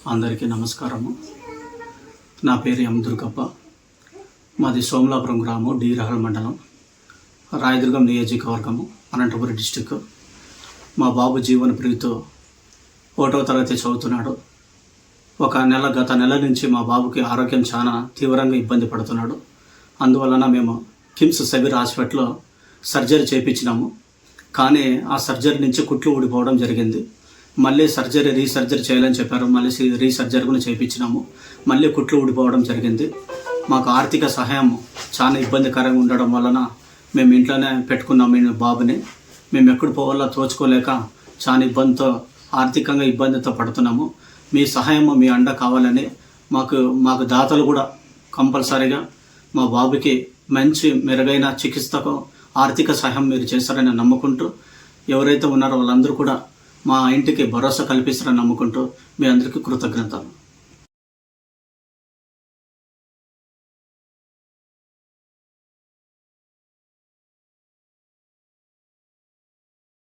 అందరికీ నమస్కారము. నా పేరు ఎం దుర్గప్ప. మాది సోమలాపురం గ్రామం, డీరహల మండలం, రాయదుర్గం నియోజకవర్గము, అనంతపురం డిస్టిక్. మా బాబు జీవన ప్రీతితో 1వ తరగతి చదువుతున్నాడు. గత నెల నుంచి మా బాబుకి ఆరోగ్యం చాలా తీవ్రంగా ఇబ్బంది పడుతున్నాడు. అందువలన మేము కిమ్స్ సబీర్ హాస్పిటల్లో సర్జరీ చేయించినాము. కానీ ఆ సర్జరీ నుంచి కుట్లు ఊడిపోవడం జరిగింది. మళ్ళీ రీసర్జరీ చేయాలని చెప్పారు. మళ్ళీ రీసర్జరీ కూడా చేయించినాము. మళ్ళీ కుట్లు ఊడిపోవడం జరిగింది. మాకు ఆర్థిక సహాయం చాలా ఇబ్బందికరంగా ఉండడం వలన మేము ఇంట్లోనే పెట్టుకున్నాము ఈ బాబుని. మేము ఎక్కడ పోవాలో తోచుకోలేక చాలా ఆర్థికంగా ఇబ్బందితో పడుతున్నాము. మీ సహాయము, మీ అండ కావాలని మాకు దాతలు కూడా కంపల్సరీగా మా బాబుకి మంచి మెరుగైన చికిత్సకు ఆర్థిక సహాయం మీరు చేస్తారని నమ్ముకుంటూ, ఎవరైతే ఉన్నారో వాళ్ళందరూ కూడా మా ఇంటికి భరోసా కల్పిస్తారని నమ్ముకుంటూ మీ అందరికీ కృతజ్ఞతలు.